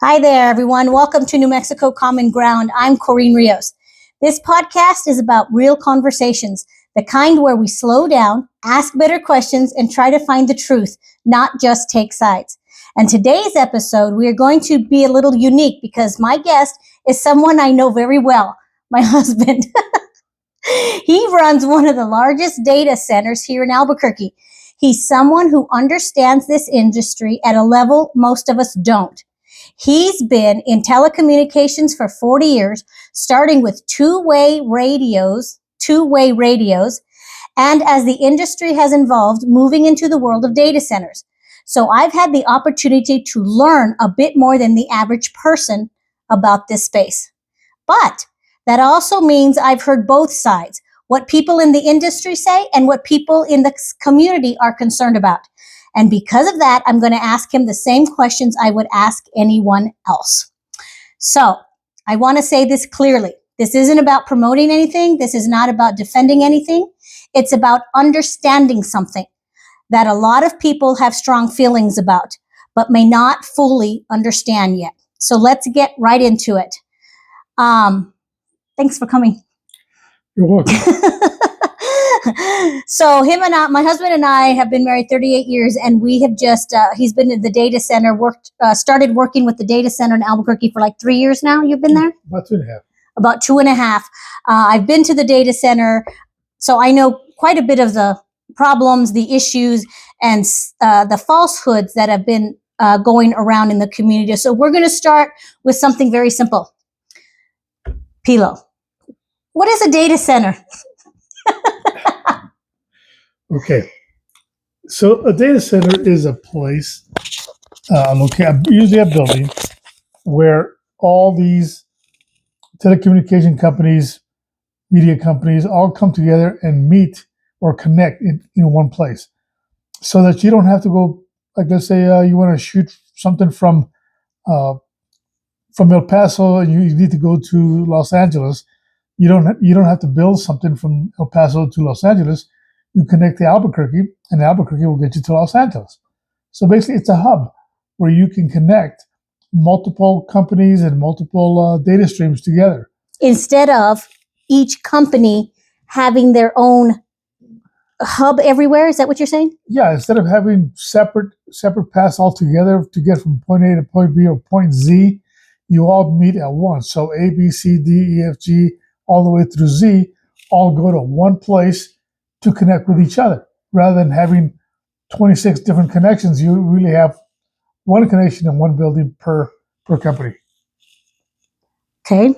Hi there, everyone. Welcome to New Mexico Common Ground. I'm Corinne Rios. This podcast is about real conversations, the kind where we slow down, ask better questions, and try to find the truth, not just take sides. And today's episode, we are going to be a little unique because my guest is someone I know very well, my husband. He runs one of the largest data centers here in Albuquerque. He's someone who understands this industry at a level most of us don't. He's been in telecommunications for 40 years, starting with two-way radios, and as the industry has evolved, moving into the world of data centers. So I've had the opportunity to learn a bit more than the average person about this space. But that also means I've heard both sides, what people in the industry say and what people in the community are concerned about. And because of that, I'm going to ask him the same questions I would ask anyone else. So I want to say this clearly. This isn't about promoting anything. This is not about defending anything. It's about understanding something that a lot of people have strong feelings about, but may not fully understand yet. So let's get right into it. Thanks for coming. You're welcome. So my husband and I have been married 38 years, and we have just, he's been in the data center, started working with the data center in Albuquerque for like 3 years now. You've been there? About 2.5. About 2.5. I've been to the data center, so I know quite a bit of the problems, the issues, and the falsehoods that have been going around in the community. So we're going to start with something very simple. Pilo, what is a data center? Okay. So a data center is a place, usually a building, where all these telecommunication companies, media companies, all come together and meet or connect in one place, so that you don't have to go. Like, let's say you want to shoot something from El Paso, and you need to go to Los Angeles. You don't have to build something from El Paso to Los Angeles. You connect to Albuquerque, and Albuquerque will get you to Los Angeles. So basically, it's a hub where you can connect multiple companies and multiple data streams together. Instead of each company having their own hub everywhere, is that what you're saying? Yeah, instead of having separate paths altogether to get from point A to point B or point Z, you all meet at once. So A, B, C, D, E, F, G, all the way through Z, all go to one place to connect with each other. Rather than having 26 different connections, you really have one connection in one building per company. Okay.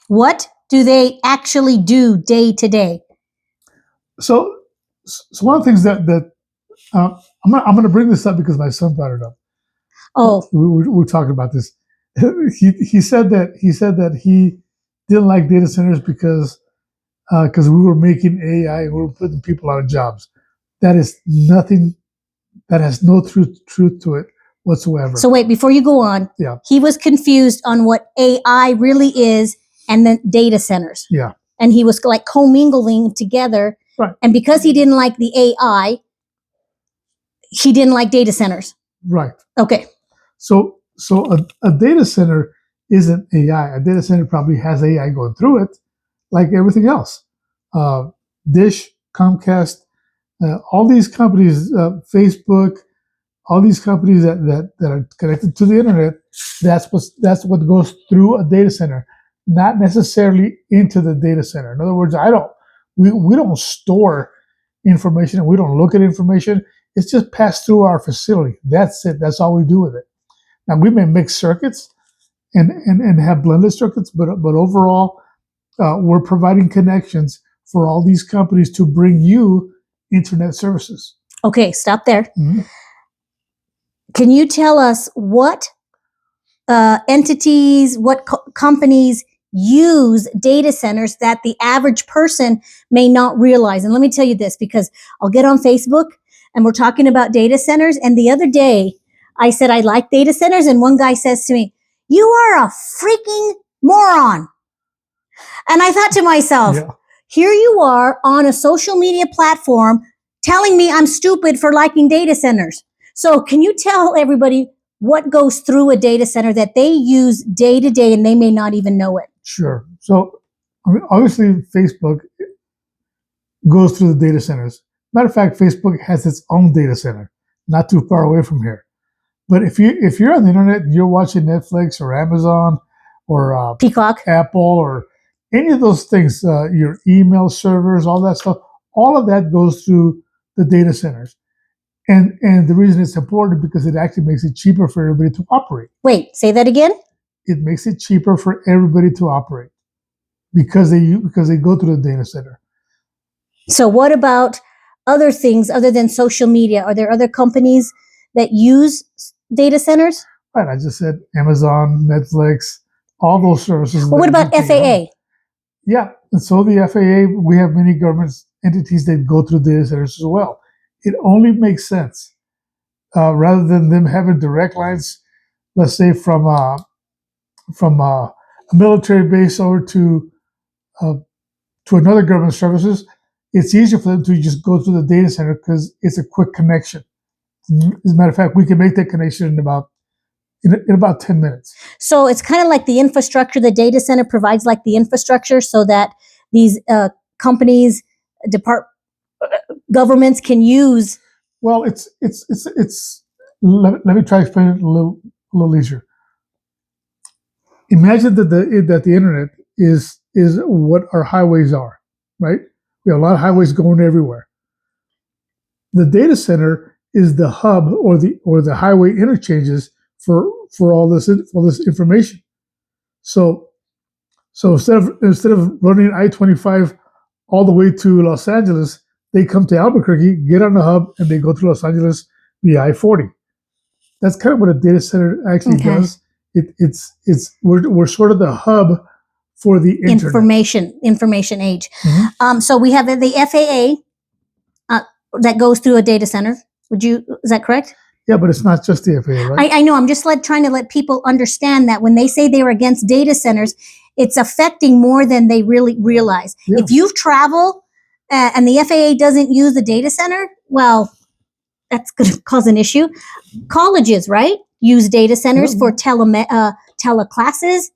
What do they actually do day to day? So one of the things that I'm going to bring this up because my son brought it up. Oh, we were talking about this. He said that he didn't like data centers because we were making AI and we were putting people out of jobs. That is nothing. That has no truth to it whatsoever. So wait, before you go on, yeah, he was confused on what AI really is and then data centers. Yeah. And he was like commingling together. Right. And because he didn't like the AI, he didn't like data centers. Right. Okay. So a data center isn't AI. A data center probably has AI going through it, like everything else. Dish, Comcast, all these companies, Facebook, all these companies that are connected to the internet. That's what goes through a data center, not necessarily into the data center. In other words, we don't store information and we don't look at information. It's just passed through our facility. That's it. That's all we do with it. Now we may mix circuits and have blended circuits, but overall, we're providing connections for all these companies to bring you internet services. Okay, stop there. Mm-hmm. Can you tell us what entities, what companies use data centers that the average person may not realize? And let me tell you this, because I'll get on Facebook and we're talking about data centers. And the other day I said, I like data centers. And one guy says to me, you are a freaking moron. And I thought to myself, Here you are on a social media platform telling me I'm stupid for liking data centers. So can you tell everybody what goes through a data center that they use day to day and they may not even know it? Sure. So, I mean, obviously, Facebook goes through the data centers. Matter of fact, Facebook has its own data center, not too far away from here. But if you're on the internet and you're watching Netflix or Amazon or Peacock, Apple or any of those things, your email servers, all that stuff, all of that goes through the data centers. And the reason it's important is because it actually makes it cheaper for everybody to operate. Wait, say that again? It makes it cheaper for everybody to operate because they go through the data center. So what about other things other than social media? Are there other companies that use data centers? Right, I just said Amazon, Netflix, all those services. Well, what about FAA? Yeah, and so the FAA, we have many government entities that go through data centers as well. It only makes sense rather than them having direct lines, let's say from a military base over to another government services. It's easier for them to just go through the data center because it's a quick connection. As a matter of fact, we can make that connection in about 10 minutes. So it's kind of like the infrastructure. The data center provides like the infrastructure so that these companies, governments can use. Well, it's. Let me try to explain it a little easier. Imagine that the internet is what our highways are, right? We have a lot of highways going everywhere. The data center is the hub or the highway interchanges for all this information. So instead of running I-25 all the way to Los Angeles, they come to Albuquerque, get on the hub, and they go to Los Angeles via I-40. That's kind of what a data center actually does. We're sort of the hub for the internet. Information age. Mm-hmm. So we have the FAA that goes through a data center. Is that correct? Yeah, but it's not just the FAA, right? I know. I'm just trying to let people understand that when they say they're against data centers, it's affecting more than they really realize. Yeah. If you've traveled and the FAA doesn't use the data center, well, that's going to cause an issue. Colleges, right, use data centers for teleclasses.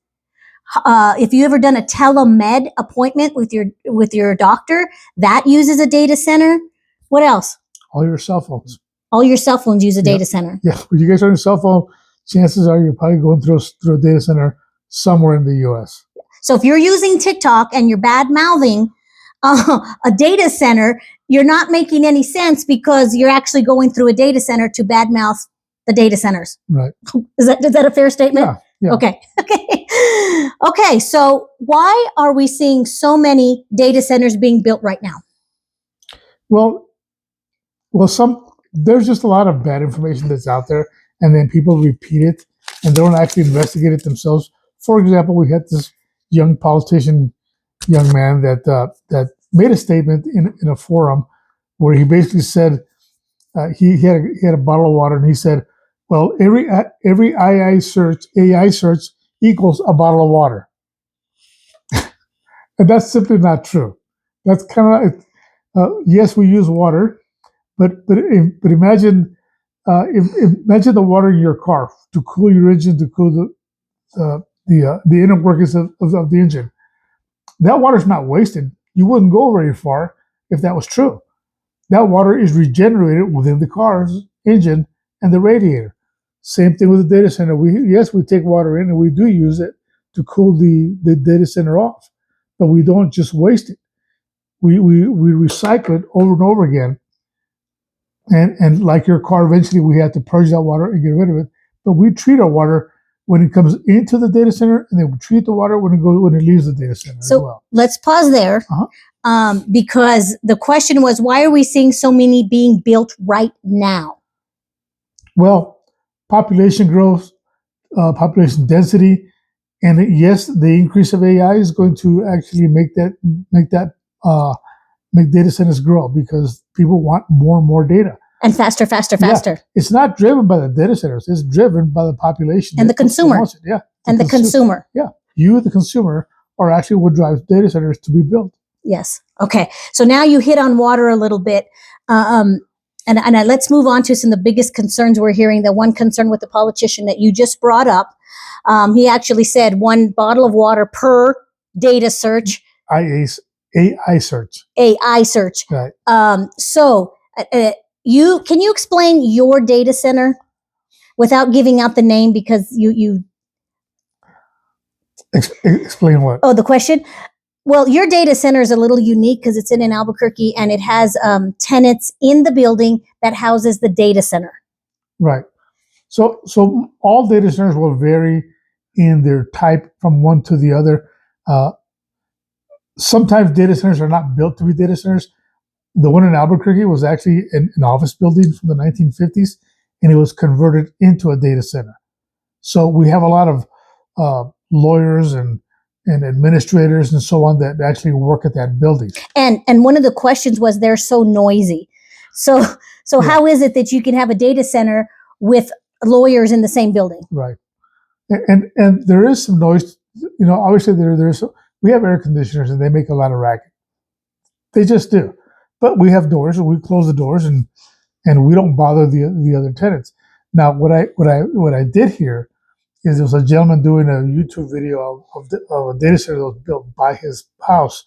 If you ever done a telemed appointment with your doctor, that uses a data center. What else? All your cell phones. All your cell phones use a data center. Yeah, when you guys are on your cell phone, chances are you're probably going through a data center somewhere in the U.S. So if you're using TikTok and you're bad mouthing a data center, you're not making any sense because you're actually going through a data center to badmouth the data centers. Right. Is that a fair statement? Yeah. Okay. So why are we seeing so many data centers being built right now? Well, there's just a lot of bad information that's out there, and then people repeat it and they don't actually investigate it themselves. For example, we had this young man that made a statement in a forum where he basically said he had a bottle of water and he said, well, every AI search equals a bottle of water. And that's simply not true. That's kind of yes, we use water, but imagine imagine the water in your car to cool your engine, to cool the inner workings of the engine. That water is not wasted. You wouldn't go very far if that was true. That water is regenerated within the car's engine and the radiator. Same thing with the data center. We take water in and we do use it to cool the data center off, but we don't just waste it. We recycle it over and over again. And like your car, eventually we have to purge that water and get rid of it. But we treat our water when it comes into the data center, and then we treat the water when it leaves the data center as well. Let's pause there, because the question was, why are we seeing so many being built right now? Well, population growth, population density, and yes, the increase of AI is going to actually make data centers grow because people want more and more data. And faster. Yeah. It's not driven by the data centers. It's driven by the population. And the consumer. Yeah. The consumer. Yeah. You, the consumer, are actually what drives data centers to be built. Yes. Okay. So now you hit on water a little bit. And And let's move on to some of the biggest concerns we're hearing. The one concern with the politician that you just brought up, he actually said 1 bottle of water per data search. AI search. AI search. Right. So can you explain your data center without giving out the name, because you Explain what? Oh, the question. Well, your data center is a little unique because it's in Albuquerque, and it has tenants in the building that houses the data center. Right. So all data centers will vary in their type from one to the other. Sometimes data centers are not built to be data centers. The one in Albuquerque was actually an office building from the 1950s, and it was converted into a data center. So we have a lot of lawyers and administrators and so on that actually work at that building. And one of the questions was, they're so noisy. So how is it that you can have a data center with lawyers in the same building? Right. And there is some noise. Obviously there's we have air conditioners and they make a lot of racket. They just do. But we have doors, and we close the doors, and we don't bother the other tenants. Now, what I did hear is there was a gentleman doing a YouTube video of a data center that was built by his house,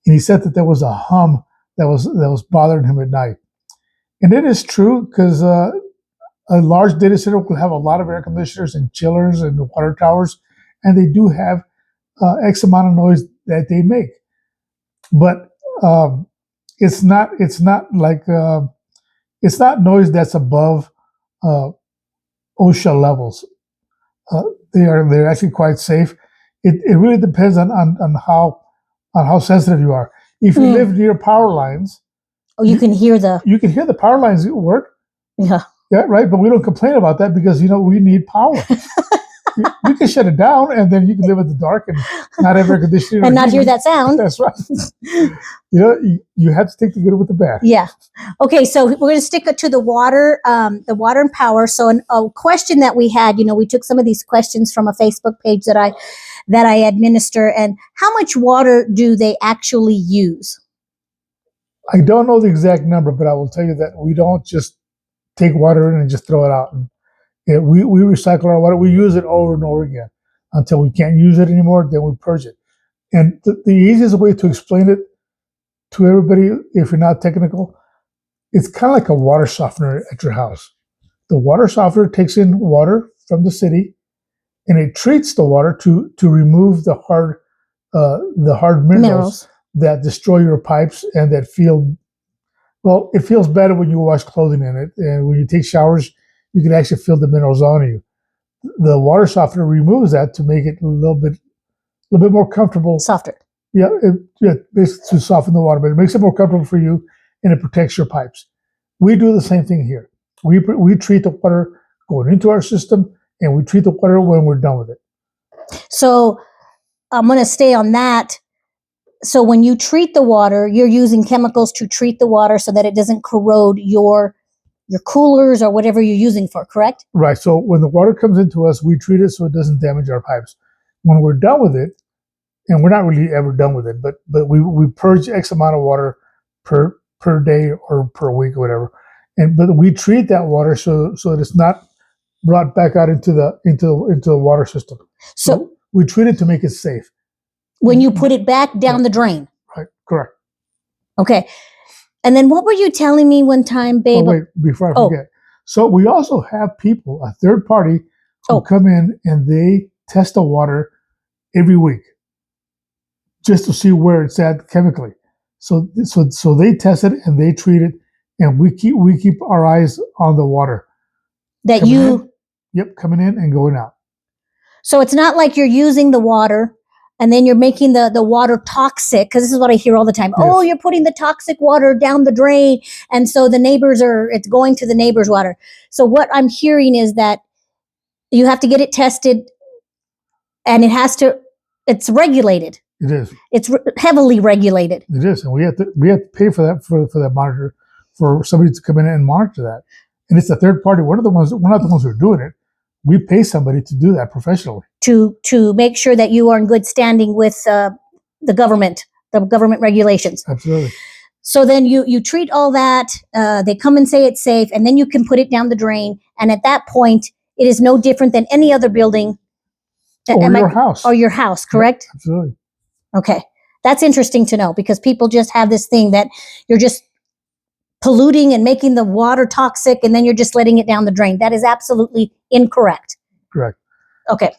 and he said that there was a hum that was bothering him at night. And it is true, because a large data center will have a lot of air conditioners and chillers and water towers, and they do have X amount of noise that they make. But it's not noise that's above OSHA levels. They're actually quite safe. It really depends on how sensitive you are. If you live near power lines, you can hear the power lines work. Yeah, right. But we don't complain about that because we need power. You can shut it down, and then you can live in the dark and not have air conditioning and not hear that sound. That's right. You have to take the good with the bad. Yeah. Okay, so we're going to stick to the water and power. So a question that we had, we took some of these questions from a Facebook page that I administer. And how much water do they actually use? I don't know the exact number, but I will tell you that we don't just take water in and just throw it out. We recycle our water. We use it over and over again until we can't use it anymore. Then we purge it. And the easiest way to explain it to everybody, if you're not technical, it's kind of like a water softener at your house. The water softener takes in water from the city, and it treats the water to remove the hard minerals that destroy your pipes and that it feels better when you wash clothing in it, and when you take showers, you can actually feel the minerals on you. The water softener removes that to make it a little bit more comfortable. Softer. Yeah, basically to soften the water, but it makes it more comfortable for you, and it protects your pipes. We do the same thing here. We treat the water going into our system, and we treat the water when we're done with it. So I'm going to stay on that. So when you treat the water, you're using chemicals to treat the water so that it doesn't corrode your coolers or whatever you're using for, correct? Right. So when the water comes into us, we treat it so it doesn't damage our pipes. When we're done with it, and we're not really ever done with it, but we purge X amount of water per day or per week or whatever, but we treat that water so that it's not brought back out into the water system. So we treat it to make it safe. When you put it back down the drain. Right. Correct. Okay. And then what were you telling me one time, babe? Oh, wait, before I forget. So we also have people, a third party, who come in and they test the water every week, just to see where it's at chemically. So they test it and they treat it, and we keep our eyes on the water. Coming in and going out. So it's not like you're using the water and then you're making the water toxic, because this is what I hear all the time. Yes. Oh, you're putting the toxic water down the drain, and so it's going to the neighbor's water. So what I'm hearing is that you have to get it tested, and it's regulated. It is. It's heavily regulated. It is, and we have to pay for that for that monitor, for somebody to come in and monitor that. And it's a third party. We're not the ones who are doing it. We pay somebody to do that professionally. To make sure that you are in good standing with the government regulations. Absolutely. So then you treat all that. They come and say it's safe, and then you can put it down the drain. And at that point, it is no different than any other building. Or your house. Or your house, correct? Yeah, absolutely. Okay. That's interesting to know because people just have this thing that you're just polluting and making the water toxic and then you're just letting it down the drain. That is absolutely incorrect. Correct. Okay.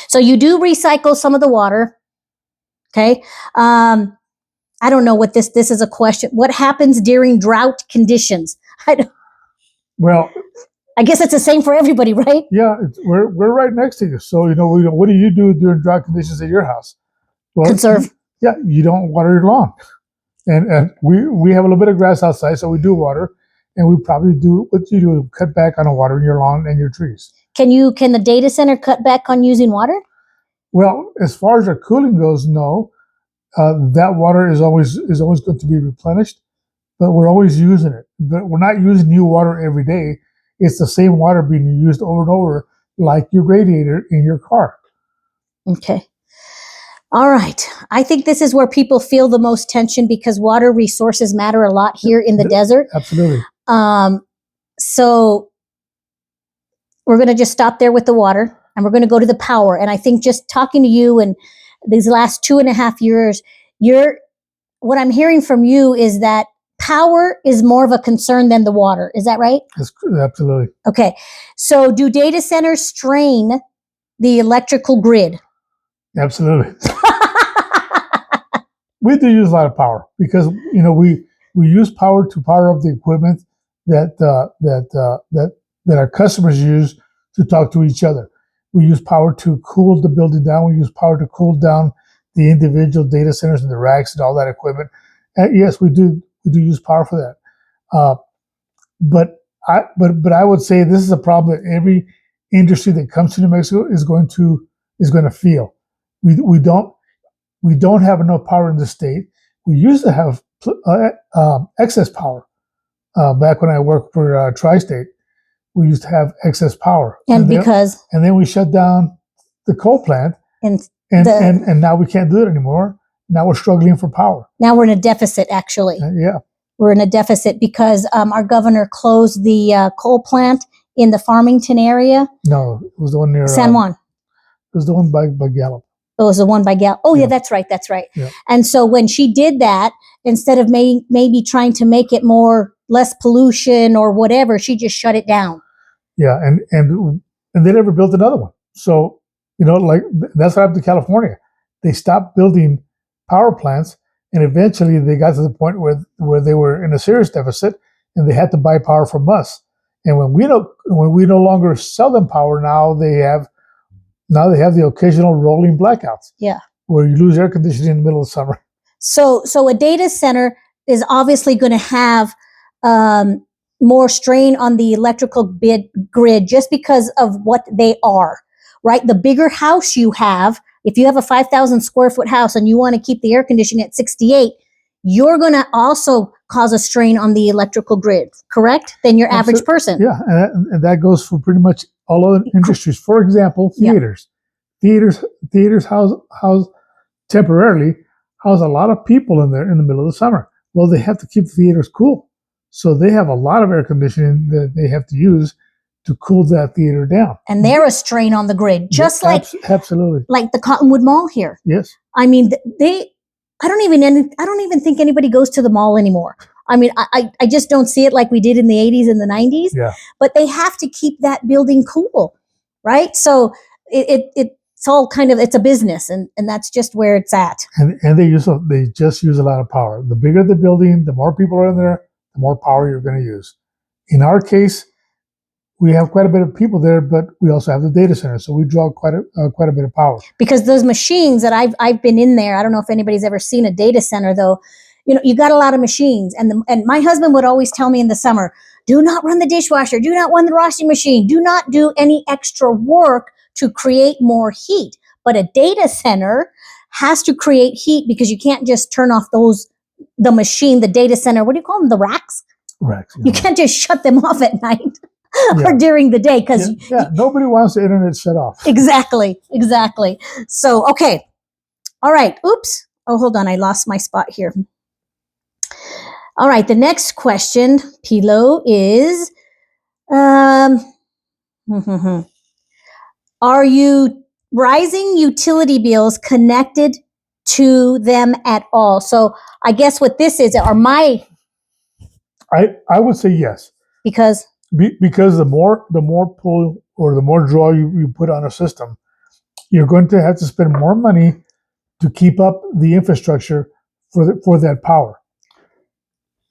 So you do recycle some of the water. Okay. I don't know what this is a question. What happens during drought conditions? Well, I guess it's the same for everybody, right? Yeah, we're right next to you. So, what do you do during drought conditions at your house? Well, Conserve. Yeah, you don't water your lawn. And we have a little bit of grass outside, so we do water. And we probably do what you do, cut back on watering your lawn and your trees. Can the data center cut back on using water? Well, as far as our cooling goes, no. That water is always going to be replenished, but we're always using it. But we're not using new water every day. It's the same water being used over and over, like your radiator in your car. Okay. All right. I think this is where people feel the most tension because water resources matter a lot here in the desert. Absolutely. So we're going to just stop there with the water and we're going to go to the power. And I think just talking to you and these last 2.5 years, what I'm hearing from you is that power is more of a concern than the water. Is that right? That's absolutely. Okay. So do data centers strain the electrical grid? Absolutely. We do use a lot of power because we use power to power up the equipment that our customers use to talk to each other. We use power to cool the building down. We use power to cool down the individual data centers and the racks and all that equipment. And yes, we do use power for that. But I would say this is a problem that every industry that comes to New Mexico is going to feel. We don't have enough power in the state. We used to have excess power. Back when I worked for Tri-State, we used to have excess power. And then we shut down the coal plant, and now we can't do it anymore. Now we're struggling for power. Now we're in a deficit, actually. Yeah. We're in a deficit because our governor closed the coal plant in the Farmington area. No, it was the one near San Juan. It was the one by Gallup. It was the one by Gallup. Oh, yeah, that's right. Yeah. And so when she did that, instead of maybe trying to make it less pollution or whatever, she just shut it down. Yeah, and they never built another one. So, like that's what happened to California. They stopped building power plants, and eventually they got to the point where they were in a serious deficit, and they had to buy power from us. And when we no longer sell them power, now they have the occasional rolling blackouts. Yeah, where you lose air conditioning in the middle of summer. So a data center is obviously going to have more strain on the electrical grid just because of what they are, right? The bigger house you have, if you have a 5,000 square foot house and you want to keep the air conditioning at 68, you're going to also cause a strain on the electrical grid, correct? Than your average person. Yeah, and that goes for pretty much all other industries. For example, theaters. Yeah. Theaters house temporarily house a lot of people in there in the middle of the summer. Well, they have to keep the theaters cool. So they have a lot of air conditioning that they have to use to cool that theater down. And they're a strain on the grid, just absolutely like the Cottonwood Mall here. Yes. I mean, I don't even think anybody goes to the mall anymore. I mean, I just don't see it like we did in the 80s and the 90s. Yeah. But they have to keep that building cool, right? So it's all it's a business, and that's just where it's at. And they just use a lot of power. The bigger the building, the more people are in there, the more power you're going to use. In our case, we have quite a bit of people there, but we also have the data center, so we draw quite a bit of power. Because those machines that I've been in there, I don't know if anybody's ever seen a data center though. You got a lot of machines, and my husband would always tell me in the summer, do not run the dishwasher, do not run the washing machine, do not do any extra work to create more heat. But a data center has to create heat because you can't just turn off the machine, the data center. What do you call them? The racks? Racks. You can't just shut them off at night or during the day because nobody wants the internet shut off. Exactly. So, okay. All right. Oops. Oh, hold on. I lost my spot here. All right, the next question, Pilo, is um, are you rising utility bills connected to them at all? So I guess what this is, are my, I would say yes, because, because the more pull or the more draw you put on a system, you're going to have to spend more money to keep up the infrastructure for that power.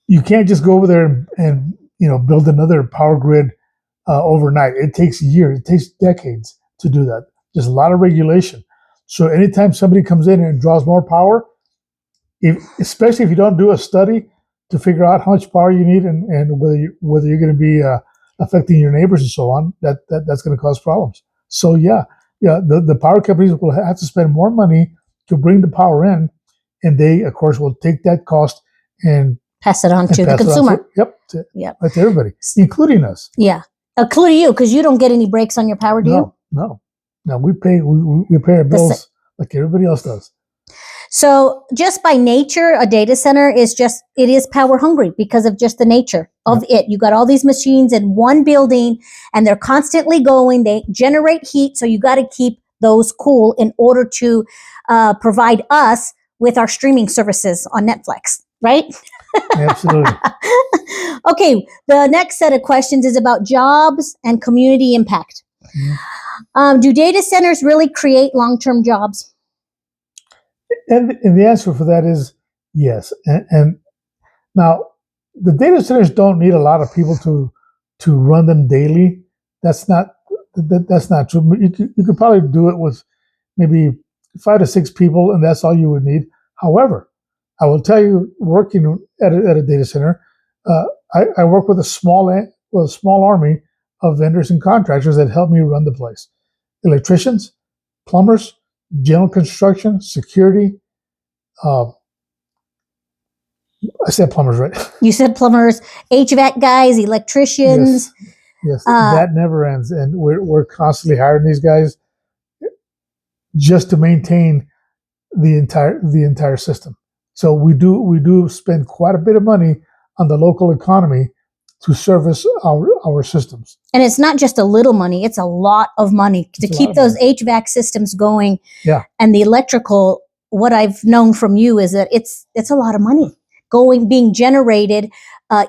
You can't just go over there and build another power grid overnight. It takes years, it takes decades to do that. There's a lot of regulation. So anytime somebody comes in and draws more power, especially if you don't do a study to figure out how much power you need and whether you're going to be affecting your neighbors and so on, that's going to cause problems. So yeah, the power companies will have to spend more money to bring the power in, and they of course will take that cost and pass it on to the pass it on consumer. yep, to everybody, including us. Yeah, including you, because you don't get any breaks on your power, do you? No, we pay our bills like everybody else does. So just by nature, a data center it is power hungry because of just the nature of it. You got all these machines in one building and they're constantly going. They generate heat. So you got to keep those cool in order to provide us with our streaming services on Netflix, right? Absolutely. Okay. The next set of questions is about jobs and community impact. Mm-hmm. Do data centers really create long-term jobs? And the answer for that is yes. And now the data centers don't need a lot of people to run them daily. That's not true. You could probably do it with maybe 5 to 6 people, and that's all you would need. However, I will tell you, working at a data center, I work with a small army of vendors and contractors that help me run the place: electricians, plumbers, general construction, security. I said plumbers, right? You said plumbers, HVAC guys, electricians. Yes, that never ends, and we're constantly hiring these guys just to maintain the entire system. So we do spend quite a bit of money on the local economy to service our systems. And it's not just a little money; it's a lot of money to keep those HVAC systems going. Yeah, and the electrical. What I've known from you is that it's a lot of money being generated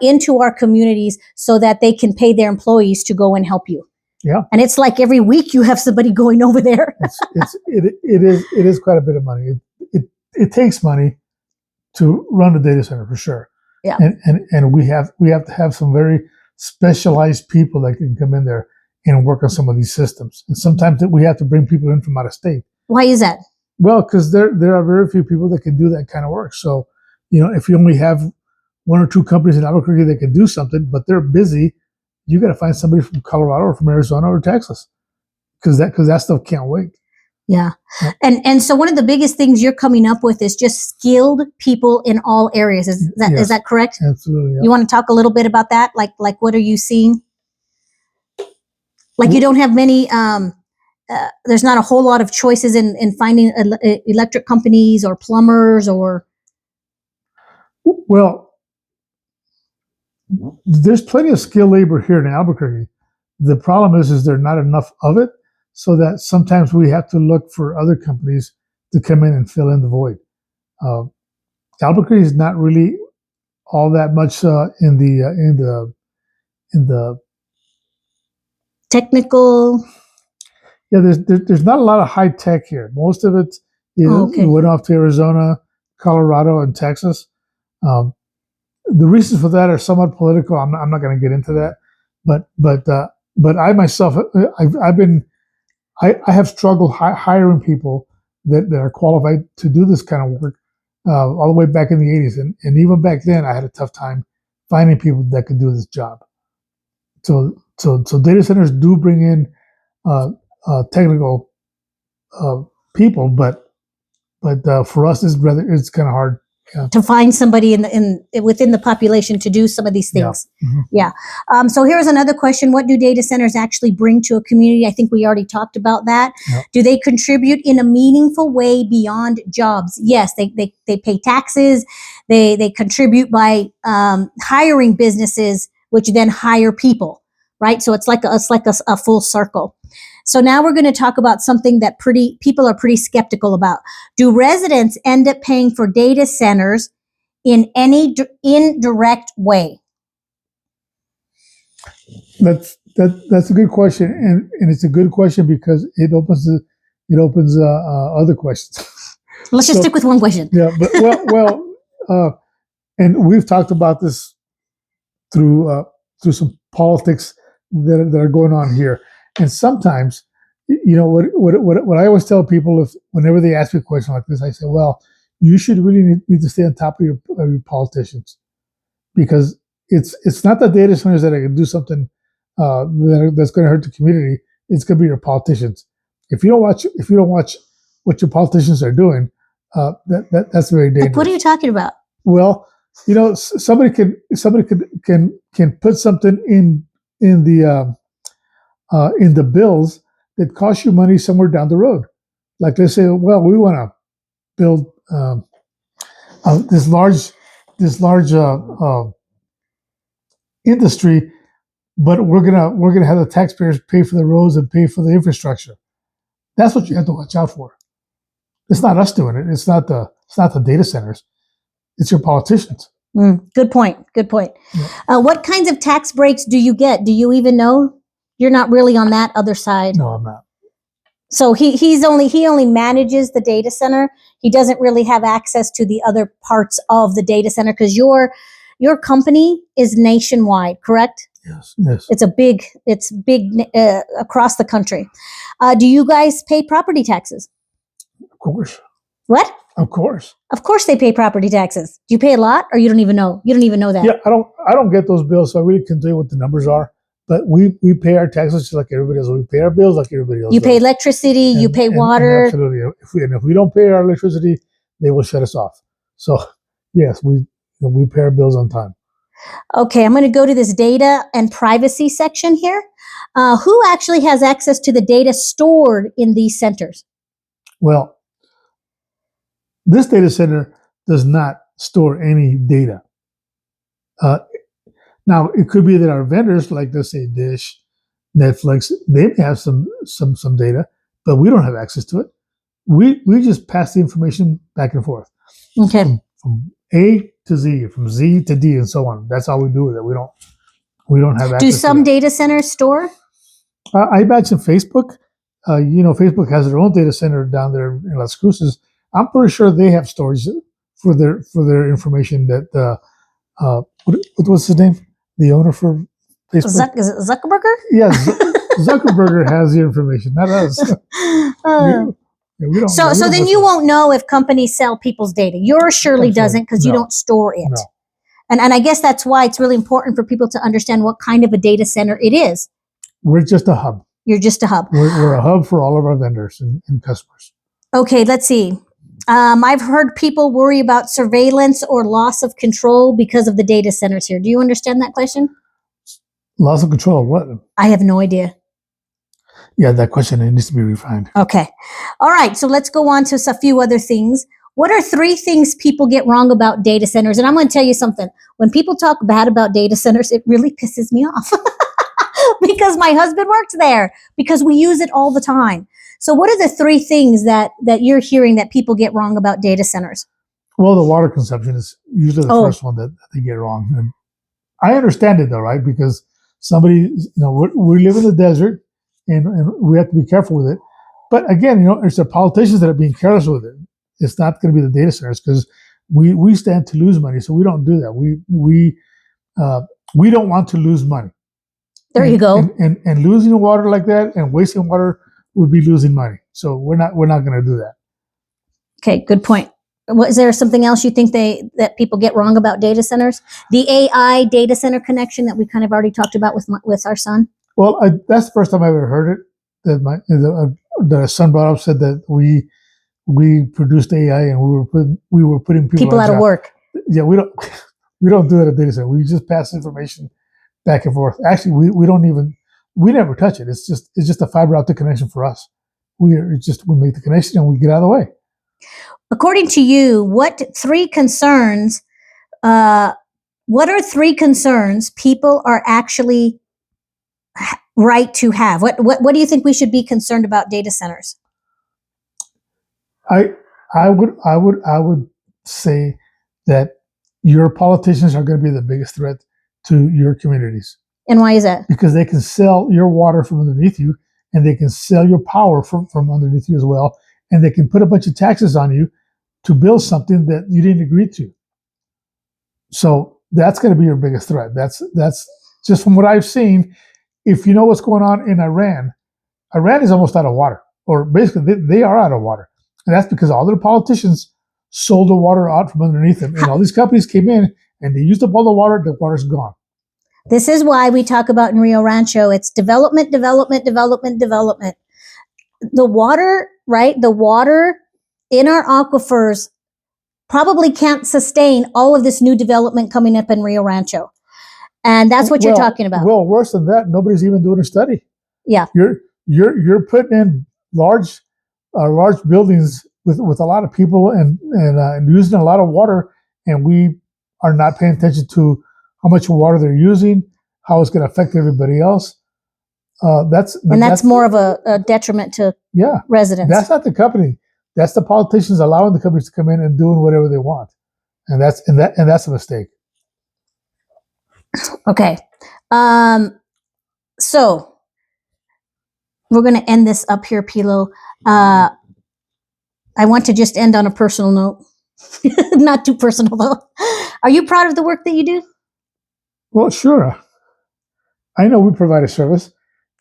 into our communities so that they can pay their employees to go and help you. Yeah, and it's like every week you have somebody going over there. it is quite a bit of money. It takes money to run a data center for sure. Yeah, and we have to have some very specialized people that can come in there and work on some of these systems. And sometimes we have to bring people in from out of state. Why is that? Well, because there are very few people that can do that kind of work. So, if you only have 1 or 2 companies in Albuquerque that can do something, but they're busy, you got to find somebody from Colorado or from Arizona or Texas, because that stuff can't wait. Yeah. And so one of the biggest things you're coming up with is just skilled people in all areas. Is that correct? Absolutely. Yeah. You want to talk a little bit about that? Like what are you seeing? Like you don't have many. There's not a whole lot of choices in finding electric companies or plumbers or. Well, there's plenty of skilled labor here in Albuquerque. The problem is there's not enough of it, so that sometimes we have to look for other companies to come in and fill in the void. Albuquerque is not really all that much in the technical. Yeah, there's not a lot of high tech here. Most of it went off to Arizona, Colorado, and Texas. The reasons for that are somewhat political. I'm not going to get into that, but I myself, I have struggled hiring people that are qualified to do this kind of work all the way back in the 80s, and even back then I had a tough time finding people that could do this job. So data centers do bring in technical people, but for us it's kind of hard to find somebody within the population to do some of these things. Yeah. So here's another question. What do data centers actually bring to a community? I think we already talked about that. Do they contribute in a meaningful way beyond jobs? Yes, they pay taxes. They contribute by hiring businesses, which then hire people, right? So it's like a full circle. So now we're going to talk about something that people are pretty skeptical about. Do residents end up paying for data centers in any indirect way? That's a good question, and it's a good question because it opens other questions. Let's just stick with one question. Yeah, but and we've talked about this through some politics that are going on here. And sometimes, what I always tell people whenever they ask me a question like this, I say, well, you should really need to stay on top of your politicians, because it's not the data centers that are going to do something that's going to hurt the community. It's going to be your politicians. If you don't watch what your politicians are doing, that's very dangerous. Like, what are you talking about? Well, somebody can put something in the bills that cost you money somewhere down the road. Like, let's say, well, we want to build this large industry, but we're gonna have the taxpayers pay for the roads and pay for the infrastructure. That's what you have to watch out for. It's not us doing it. It's not the data centers. It's your politicians. Good point. Yeah. What kinds of tax breaks do you get? Do you even know? You're not really on that other side. No, I'm not. So he only manages the data center. He doesn't really have access to the other parts of the data center, because your company is nationwide, correct? Yes. It's big across the country. Do you guys pay property taxes? Of course. What? Of course. Of course they pay property taxes. Do you pay a lot, or you don't even know? You don't even know that? Yeah, I don't get those bills, so I really can't tell you what the numbers are. But we pay our taxes just like everybody else. We pay our bills like everybody else. You pay electricity, you pay water. Absolutely. If we don't pay our electricity, they will shut us off. So yes, we pay our bills on time. Okay, I'm going to go to this data and privacy section here. Who actually has access to the data stored in these centers? Well, this data center does not store any data. Now, it could be that our vendors, like let's say Dish, Netflix, they may have some data, but we don't have access to it. We just pass the information back and forth. Okay. From A to Z, from Z to D, and so on. That's all we do with it. We don't have access. Do some data centers store? I imagine Facebook. Facebook has their own data center down there in Las Cruces. I'm pretty sure they have storage for their information. That what's his name? The owner for Facebook. Is it Zuckerberg? Yes, Zuckerberg has the information, not us. We don't. So then you won't know if companies sell people's data. Yours surely doesn't, because you don't store it. No. And I guess that's why it's really important for people to understand what kind of a data center it is. We're just a hub. You're just a hub. We're a hub for all of our vendors and customers. Okay, let's see. I've heard people worry about surveillance or loss of control because of the data centers here. Do you understand that question? Loss of control of what? I have no idea. Yeah, that question needs to be refined. Okay. All right, so let's go on to a few other things. What are 3 things people get wrong about data centers? And I'm going to tell you something. When people talk bad about data centers, it really pisses me off. Because my husband works there, because we use it all the time. So what are the 3 things that you're hearing that people get wrong about data centers? Well, the water consumption is usually the first one that they get wrong. And I understand it though, right? Because somebody, we live in the desert and we have to be careful with it. But again, it's the politicians that are being careless with it. It's not going to be the data centers, because we stand to lose money. So we don't do that. We don't want to lose money. There you go. And losing water like that and wasting water would be losing money. So we're not going to do that. Okay, good point. Is there something else you think that people get wrong about data centers? The AI data center connection that we kind of already talked about with our son. Well, that's the first time I ever heard it. That my son brought up, said that we produced AI and we were putting People on out of job. work. Yeah, we don't do that at data center. We just pass information back and forth. Actually, we never touch it. It's just a fiber optic connection for us. We make the connection and we get out of the way. According to you, what are three concerns people are actually right to have? What do you think we should be concerned about data centers? I would say that your politicians are going to be the biggest threat to your communities. And why is that? Because they can sell your water from underneath you, and they can sell your power from underneath you as well, and they can put a bunch of taxes on you to build something that you didn't agree to. So that's going to be your biggest threat. That's just from what I've seen. If you know what's going on in Iran, Iran is almost out of water, or basically they are out of water. And that's because all their politicians sold the water out from underneath them. And all these companies came in and they used up all the water's gone. This is why we talk about in Rio Rancho, it's development, development, development, development. The water, right? The water in our aquifers probably can't sustain all of this new development coming up in Rio Rancho. And that's what you're talking about. Well, worse than that, nobody's even doing a study. Yeah. You're putting in large buildings with a lot of people and using a lot of water, and we are not paying attention to how much water they're using, how it's going to affect everybody else. That's more of a detriment to residents. That's not the company. That's the politicians allowing the companies to come in and doing whatever they want, and that's a mistake. Okay, so we're going to end this up here, Pilo. I want to just end on a personal note, not too personal though. Are you proud of the work that you do? Well, sure. I know we provide a service,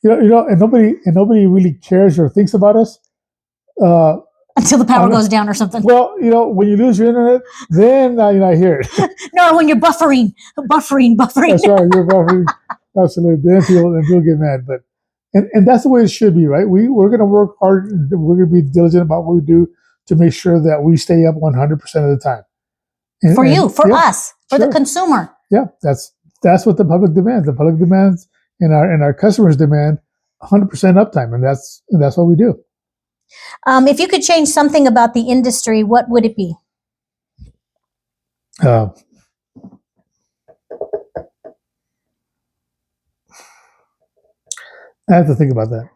and nobody really cares or thinks about us until the power goes down or something. Well, when you lose your internet, then I hear it. No, when you're buffering. That's right, you're buffering. Absolutely, then people get mad, but and that's the way it should be, right? We're going to work hard. We're going to be diligent about what we do to make sure that we stay up 100% of the time. For us, for the consumer. Yeah, that's what the public demands. The public demands and our customers demand 100% uptime, and that's what we do. If you could change something about the industry, what would it be? I have to think about that.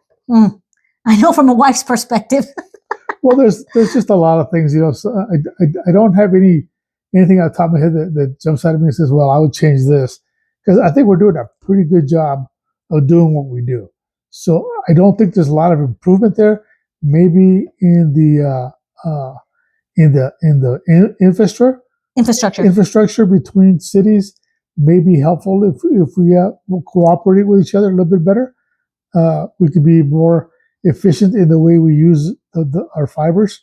I know from a wife's perspective. Well, there's just a lot of things, So I don't have anything on top of my head that jumps out at me and says, "Well, I would change this," because I think we're doing a pretty good job of doing what we do. So I don't think there's a lot of improvement there. Maybe in the infrastructure between cities may be helpful if we cooperate with each other a little bit better. We could be more efficient in the way we use our fibers.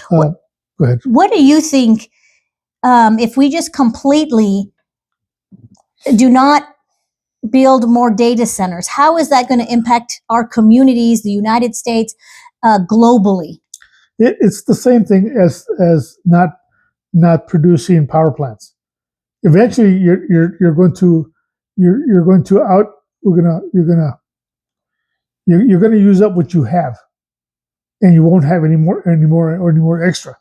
Go ahead. What do you think if we just completely do not build more data centers? How is that going to impact our communities, the United States, globally? It's the same thing as not producing power plants. Eventually, you're going to use up what you have, and you won't have any more extra.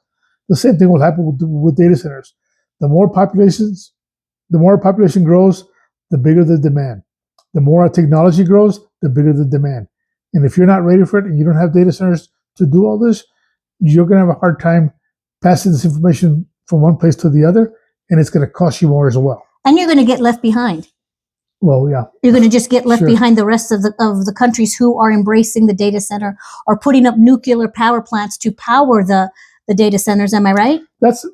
The same thing will happen with data centers. The more population grows, the bigger the demand. The more our technology grows, the bigger the demand. And if you're not ready for it and you don't have data centers to do all this, you're going to have a hard time passing this information from one place to the other, and it's going to cost you more as well. And you're going to get left behind. Well, yeah. You're going to just get left behind the rest of the countries who are embracing the data center or putting up nuclear power plants to power the data centers. Am I right? That's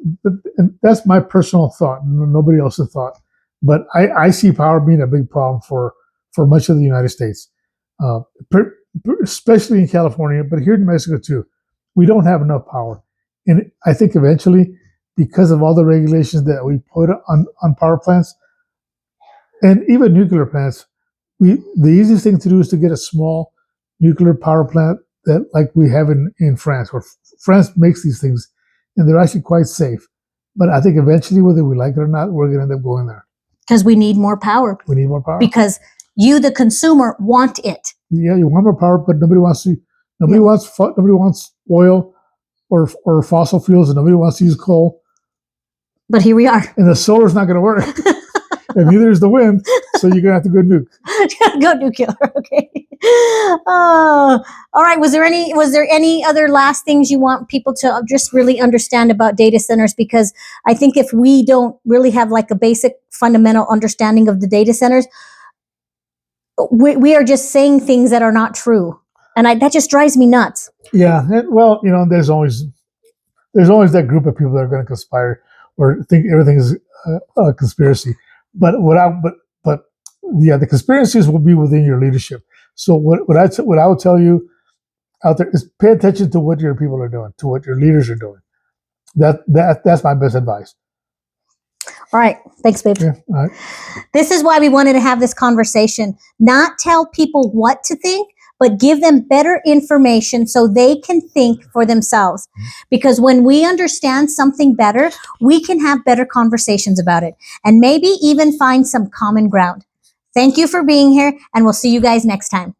my personal thought. Nobody else's thought. But I see power being a big problem for much of the United States, especially in California, but here in Mexico too. We don't have enough power. And I think eventually, because of all the regulations that we put on power plants, and even nuclear plants, the easiest thing to do is to get a small nuclear power plant that like we have in France, where France makes these things, and they're actually quite safe. But I think eventually, whether we like it or not, we're going to end up going there. Because we need more power. We need more power. Because you, the consumer, want it. Yeah, you want more power, but nobody wants to. Nobody wants oil or fossil fuels, and nobody wants to use coal. But here we are. And the solar's not going to work. And neither is the wind, so you're gonna have to go nuke. Go nuclear, okay. All right. Was there any other last things you want people to just really understand about data centers? Because I think if we don't really have like a basic fundamental understanding of the data centers, we are just saying things that are not true, and that just drives me nuts. Yeah. Well, there's always that group of people that are going to conspire or think everything is a conspiracy. But the conspiracies will be within your leadership. So what I would tell you out there is pay attention to what your people are doing, to what your leaders are doing. That's my best advice. All right. Thanks, babe. Yeah, all right. This is why we wanted to have this conversation. Not tell people what to think, but give them better information so they can think for themselves. Because when we understand something better, we can have better conversations about it and maybe even find some common ground. Thank you for being here, and we'll see you guys next time.